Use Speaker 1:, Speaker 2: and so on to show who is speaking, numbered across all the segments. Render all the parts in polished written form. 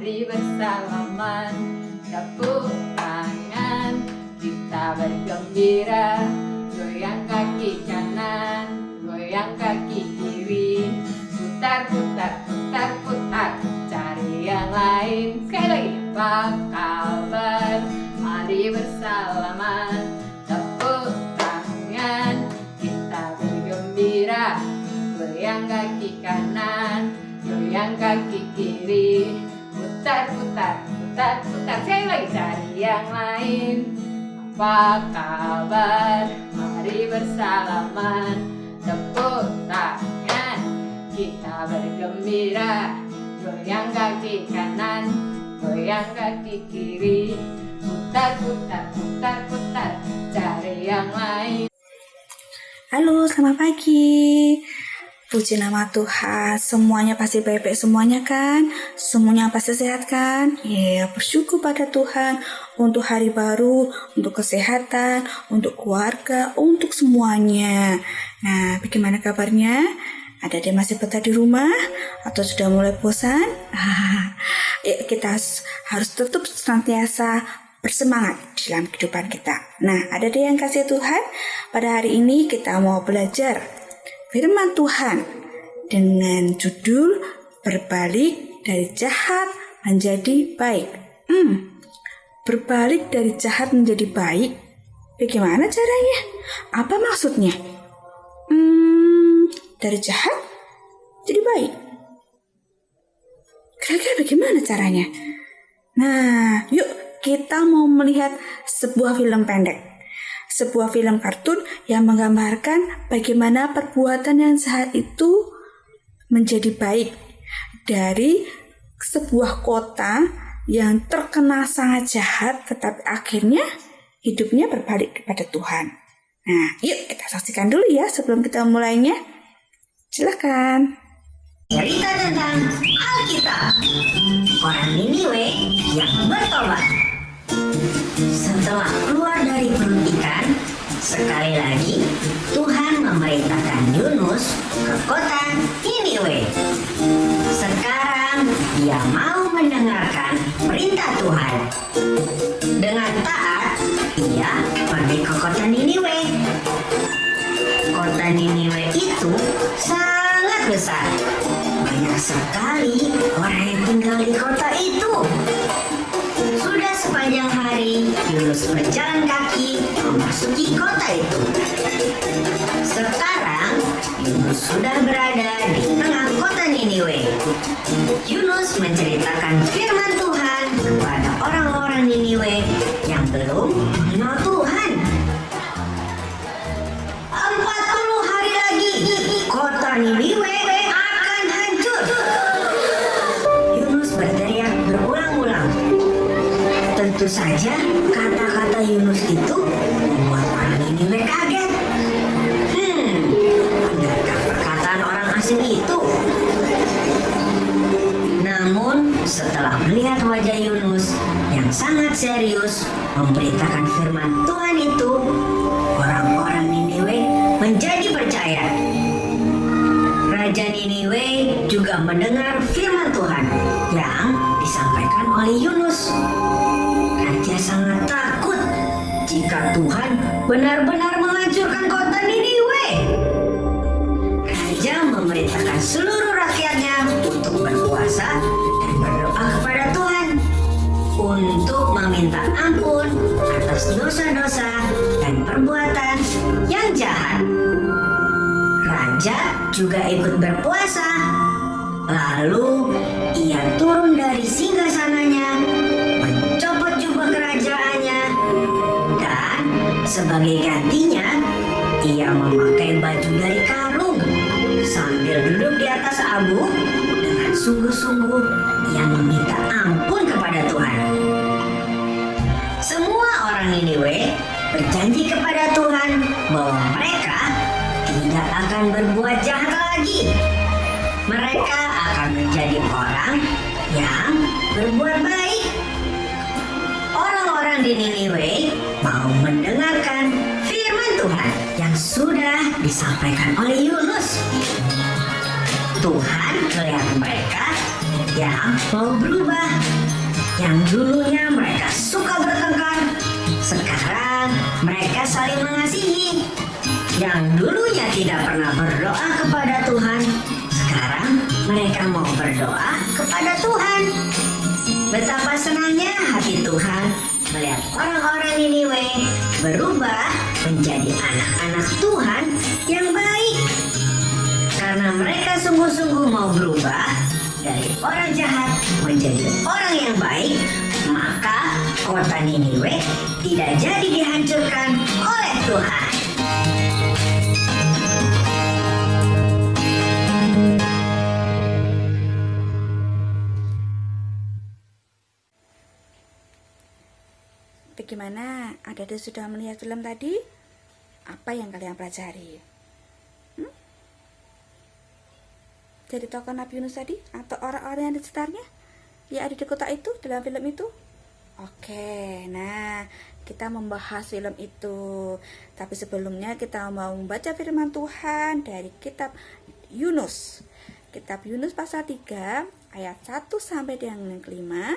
Speaker 1: mari bersalaman, tepuk tangan, kita bergembira, goyang kaki kanan, goyang kaki kiri, putar putar putar putar, cari yang lain. Sekali lagi, apa kabar? Mari bersalaman, tepuk tangan, kita bergembira, goyang kaki kanan, goyang kaki kiri, putar putar putar putar. Sekali lagi, cari yang lain. Apa kabar? Mari bersalaman, tepuk tangan, kita bergembira, goyang kaki kanan, goyang kaki kiri, putar putar putar putar, cari yang lain.
Speaker 2: Halo, selamat pagi. Puji nama Tuhan, semuanya pasti baik-baik semuanya kan? Semuanya pasti sehat kan? Ya, bersyukur pada Tuhan untuk hari baru, untuk kesehatan, untuk keluarga, untuk semuanya. Nah, bagaimana kabarnya? Ada yang masih betah di rumah? Atau sudah mulai bosan? Kita harus tetap senantiasa bersemangat dalam kehidupan kita. Nah, ada yang kasih Tuhan, pada hari ini kita mau belajar firman Tuhan dengan judul berbalik dari jahat menjadi baik. Berbalik dari jahat menjadi baik. Bagaimana caranya? Apa maksudnya? Dari jahat jadi baik. Kira-kira bagaimana caranya? Nah, yuk kita mau melihat sebuah film pendek. Sebuah film kartun yang menggambarkan bagaimana perbuatan yang jahat itu menjadi baik dari sebuah kota yang terkena sangat jahat, tetapi akhirnya hidupnya berbalik kepada Tuhan. Nah, yuk kita saksikan dulu ya sebelum kita mulainya. Silakan.
Speaker 3: Cerita tentang Alkitab, orang Niniwe yang bertobat. Setelah keluar dari perut ikan, sekali lagi Tuhan memerintahkan Yunus ke kota Niniwe. Sekarang dia mau mendengarkan perintah Tuhan. Dengan taat, ia pergi ke kota Niniwe. Kota Niniwe itu sangat besar. Banyak sekali orang yang tinggal di kota itu. Sudah sepanjang hari Yunus berjalan kaki memasuki kota itu. Sekarang Yunus sudah berada di tengah kota Niniwe. Yunus menceritakan firman Tuhan kepada orang-orang Niniwe yang belum mengenal Tuhan. 40 hari lagi kota Niniwe akan hancur. Yunus berteriak berulang-ulang. Tentu saja kata-kata Yunus itu membuat orang Niniwe kaget. Benarkah perkataan orang asing itu? Namun setelah melihat wajah Yunus yang sangat serius memberitakan firman Tuhan itu, orang-orang Niniwe menjadi percaya. Raja Niniwe juga mendengar firman Tuhan yang disampaikan oleh Yunus. Raja sangat takut jika Tuhan benar-benar menghancurkan kota Niniwe. Raja memerintahkan seluruh rakyatnya untuk berpuasa dan berdoa kepada Tuhan untuk meminta ampun atas dosa-dosa dan perbuatan yang jahat. Raja juga ikut berpuasa. Lalu ia turun dari singgasananya, mencopot jubah kerajaannya, dan sebagai gantinya ia memakai baju dari karung. Sambil duduk di atas abu, dengan sungguh-sungguh ia meminta ampun kepada Tuhan. Semua orang Niniwe berjanji kepada Tuhan bahwa mereka tidak akan berbuat jahat lagi. Mereka akan menjadi orang yang berbuat baik. Orang-orang di Niniwe mau mendengarkan firman Tuhan yang sudah disampaikan oleh Yunus. Tuhan melihat mereka yang mau berubah. Yang dulunya mereka suka bertengkar, sekarang mereka saling mengasihi. Yang dulunya tidak pernah berdoa kepada Tuhan, sekarang mereka mau berdoa kepada Tuhan. Betapa senangnya hati Tuhan melihat orang-orang Niniwe berubah menjadi anak-anak Tuhan yang baik. Karena mereka sungguh-sungguh mau berubah dari orang jahat menjadi orang yang baik, maka kota Niniwe tidak jadi dihancurkan oleh Tuhan.
Speaker 2: Bagaimana? Adik-adik sudah melihat film tadi? Apa yang kalian pelajari? Jadi tokoh Nabi Yunus tadi atau orang-orang yang di sekitarnya yang ada di kota itu dalam film itu? Oke, nah kita membahas film itu. Tapi sebelumnya kita mau membaca firman Tuhan dari kitab Yunus. Kitab Yunus pasal 3 ayat 1 sampai dengan yang kelima,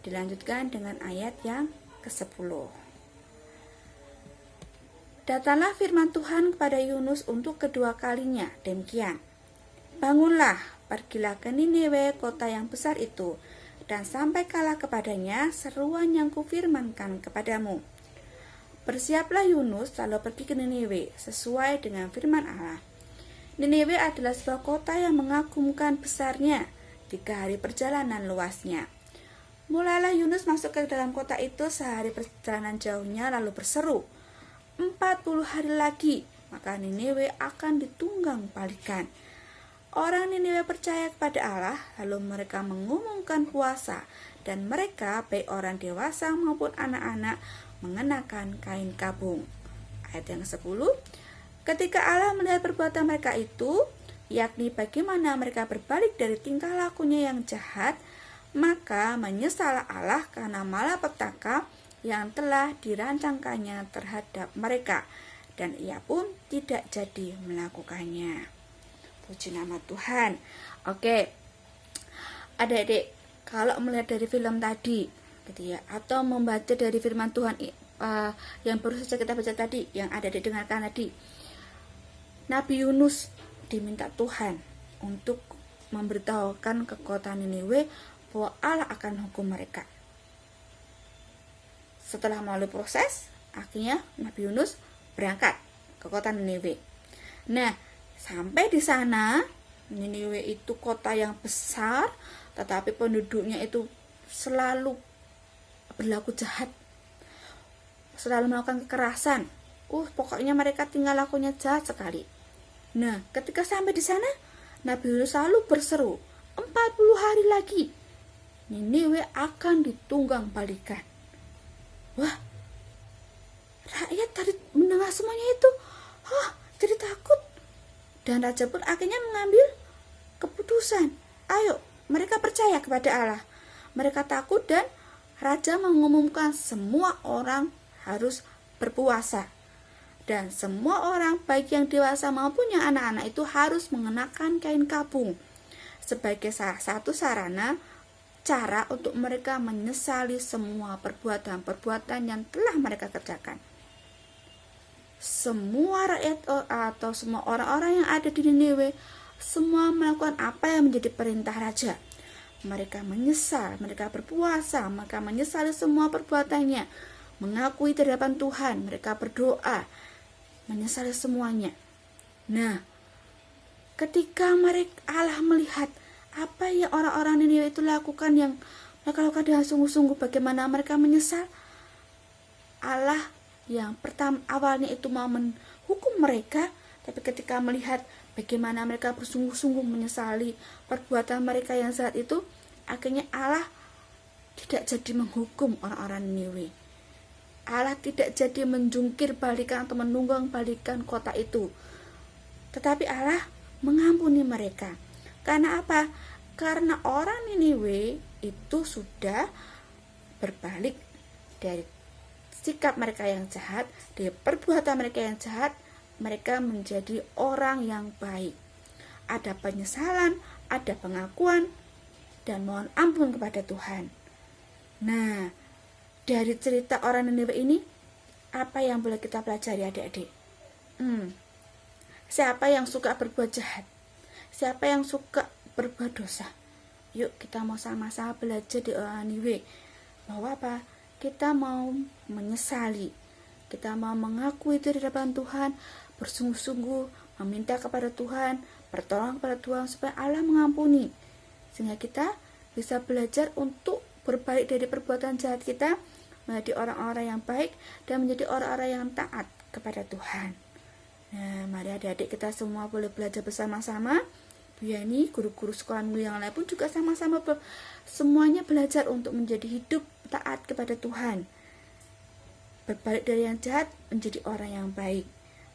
Speaker 2: dilanjutkan dengan ayat yang ke-10. Datanglah firman Tuhan kepada Yunus untuk kedua kalinya, demikian. Bangunlah, pergilah ke Niniwe, kota yang besar itu, dan sampaikanlah kepadanya seruan yang kufirmankan kepadamu. Bersiaplah Yunus, lalu pergi ke Niniwe, sesuai dengan firman Allah. Niniwe adalah sebuah kota yang mengagumkan besarnya, 3 hari perjalanan luasnya. Mulailah Yunus masuk ke dalam kota itu sehari perjalanan jauhnya, lalu berseru, 40 hari lagi, maka Niniwe akan ditunggang balikan. Orang Niniwe percaya kepada Allah, lalu mereka mengumumkan puasa, dan mereka, baik orang dewasa maupun anak-anak, mengenakan kain kabung. Ayat yang ke-10, ketika Allah melihat perbuatan mereka itu, yakni bagaimana mereka berbalik dari tingkah lakunya yang jahat, maka menyesallah Allah karena malapetaka yang telah dirancangkannya terhadap mereka, dan ia pun tidak jadi melakukannya. Puji nama Tuhan. Oke, adik-adik, kalau melihat dari film tadi, gitu ya, atau membaca dari firman Tuhan yang baru saja kita baca tadi, yang ada didengarkan tadi, Nabi Yunus diminta Tuhan untuk memberitahukan ke kota Niniwe bahwa Allah akan hukum mereka. Setelah melalui proses, akhirnya Nabi Yunus berangkat ke kota Niniwe. Nah, sampai di sana, Niniwe itu kota yang besar, tetapi penduduknya itu selalu berlaku jahat, selalu melakukan kekerasan. Pokoknya mereka tinggal lakunya jahat sekali. Nah, ketika sampai di sana, Nabi Yunus selalu berseru, 40 hari lagi Niniwe akan ditunggang balikan. Wah, rakyat tadi mendengar semuanya itu, jadi takut. Dan raja pun akhirnya mengambil keputusan. Ayo, mereka percaya kepada Allah. Mereka takut dan raja mengumumkan semua orang harus berpuasa. Dan semua orang, baik yang dewasa maupun yang anak-anak itu harus mengenakan kain kabung. Sebagai salah satu sarana, cara untuk mereka menyesali semua perbuatan-perbuatan yang telah mereka kerjakan. Semua rakyat atau semua orang-orang yang ada di Niniwe semua melakukan apa yang menjadi perintah raja. Mereka menyesal, mereka berpuasa, mereka menyesali semua perbuatannya, mengakui di hadapan Tuhan, mereka berdoa, menyesali semuanya. Nah, ketika Allah melihat apa yang orang-orang Niniwe itu lakukan, yang mereka lakukan dengan sungguh-sungguh, bagaimana mereka menyesal, Allah yang awalnya itu mau menghukum mereka, tapi ketika melihat bagaimana mereka bersungguh-sungguh menyesali perbuatan mereka yang saat itu, akhirnya Allah tidak jadi menghukum orang-orang Niniwe. Allah tidak jadi menjungkir balikan atau menunggang balikan kota itu, tetapi Allah mengampuni mereka. Karena apa? Karena orang Niniwe itu sudah berbalik dari sikap mereka yang jahat, dari perbuatan mereka yang jahat, mereka menjadi orang yang baik. ada penyesalan, ada pengakuan, dan mohon ampun kepada Tuhan. Nah, dari cerita orang Niniwe ini, apa yang boleh kita pelajari adik-adik? Siapa yang suka berbuat jahat? Siapa yang suka berbuat dosa? Yuk kita mau sama-sama belajar di orang Niniwe bahwa apa? Kita mau menyesali, kita mau mengakui itu di hadapan Tuhan, bersungguh-sungguh meminta kepada Tuhan, bertolong kepada Tuhan supaya Allah mengampuni, sehingga kita bisa belajar untuk berbalik dari perbuatan jahat kita menjadi orang-orang yang baik dan menjadi orang-orang yang taat kepada Tuhan. Nah, mari adik-adik kita semua boleh belajar bersama-sama. Bu Yani, guru-guru sekolah minggu yang lain pun juga sama-sama semuanya belajar untuk menjadi hidup taat kepada Tuhan. Berbalik dari yang jahat menjadi orang yang baik.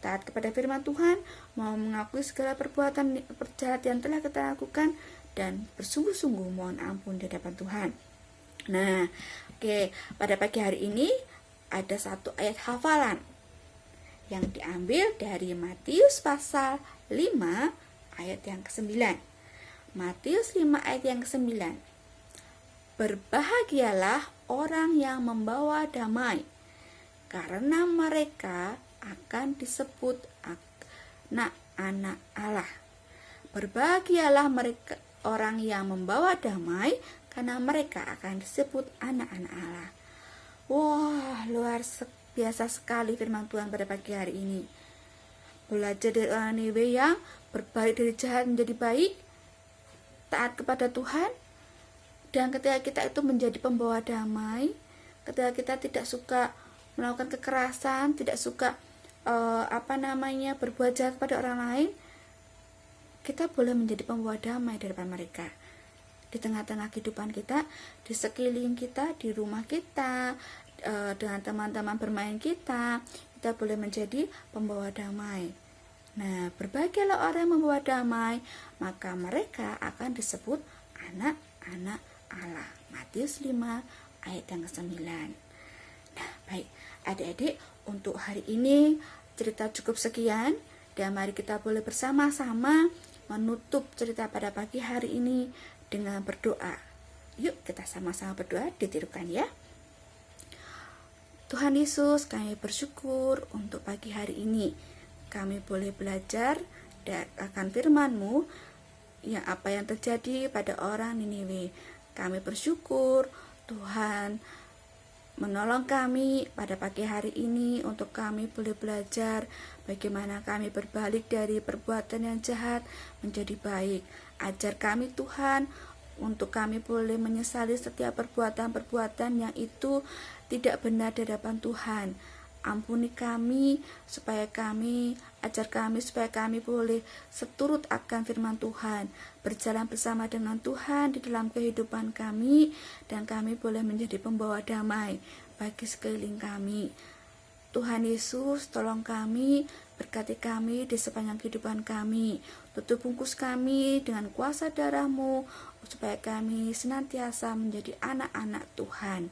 Speaker 2: Taat kepada firman Tuhan, mau mengakui segala perbuatan jahat yang telah kita lakukan, dan bersungguh-sungguh mohon ampun di hadapan Tuhan. Nah, pada pagi hari ini ada satu ayat hafalan yang diambil dari Matius pasal 5 ayat yang ke-9. Matius 5 ayat yang ke-9. Berbahagialah orang yang membawa damai, karena mereka akan disebut anak-anak Allah. Berbahagialah mereka orang yang membawa damai, karena mereka akan disebut anak-anak Allah. Wah, luar biasa sekali firman Tuhan pada pagi hari ini. Belajar dari orang Niniwe yang berbalik dari jahat menjadi baik, taat kepada Tuhan, dan ketika kita itu menjadi pembawa damai, ketika kita tidak suka melakukan kekerasan, tidak suka berbuat jahat pada orang lain, kita boleh menjadi pembawa damai di depan mereka. Di tengah-tengah kehidupan kita, di sekeliling kita, di rumah kita, dengan teman-teman bermain kita boleh menjadi pembawa damai. Nah, berbahagialah orang yang membawa damai, maka mereka akan disebut anak-anak Allah. Matius 5 ayat yang ke-9. Nah, baik adik-adik, untuk hari ini cerita cukup sekian, dan mari kita boleh bersama-sama menutup cerita pada pagi hari ini dengan berdoa. Yuk kita sama-sama berdoa, ditirukan ya. Tuhan Yesus, kami bersyukur untuk pagi hari ini kami boleh belajar akan firman-Mu yang apa yang terjadi pada orang Niniwe. Kami bersyukur Tuhan menolong kami pada pagi hari ini untuk kami boleh belajar bagaimana kami berbalik dari perbuatan yang jahat menjadi baik. Ajar kami Tuhan untuk kami boleh menyesali setiap perbuatan-perbuatan yang itu tidak benar di hadapan Tuhan. Ampuni kami ajar kami supaya kami boleh seturut akan firman Tuhan, berjalan bersama dengan Tuhan di dalam kehidupan kami, dan kami boleh menjadi pembawa damai bagi sekeliling kami. Tuhan Yesus, tolong kami, berkati kami di sepanjang kehidupan kami, tutup bungkus kami dengan kuasa darah-Mu, supaya kami senantiasa menjadi anak-anak Tuhan.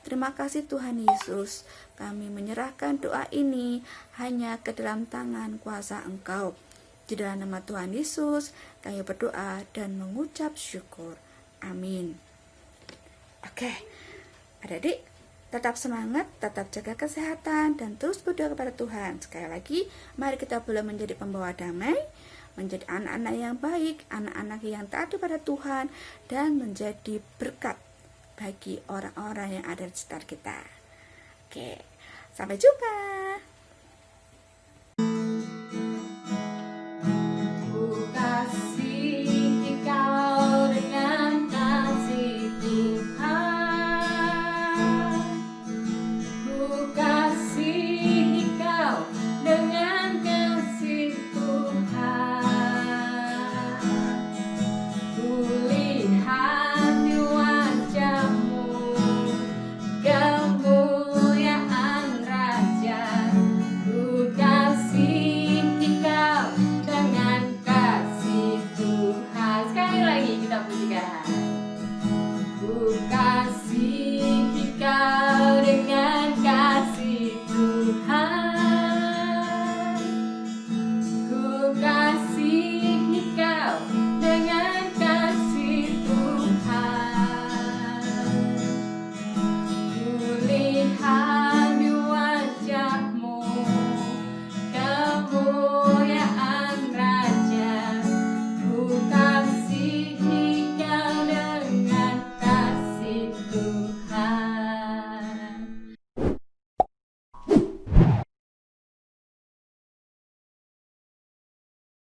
Speaker 2: Terima kasih Tuhan Yesus, kami menyerahkan doa ini hanya ke dalam tangan kuasa Engkau. Di dalam nama Tuhan Yesus, kami berdoa dan mengucap syukur. Amin. Oke, adik-adik, tetap semangat, tetap jaga kesehatan, dan terus berdoa kepada Tuhan. Sekali lagi, mari kita boleh menjadi pembawa damai, menjadi anak-anak yang baik, anak-anak yang taat kepada Tuhan, dan menjadi berkat bagi orang-orang yang ada di sekitar kita. Oke, sampai jumpa.
Speaker 1: Ku kasihi kau dengan kasih Tuhan. Ku kasihi kau dengan kasih Tuhan. Ku lihat di wajah-Mu kemuliaan Raja. Ku kasihi kau dengan kasih Tuhan. Sekali lagi kita pujikan.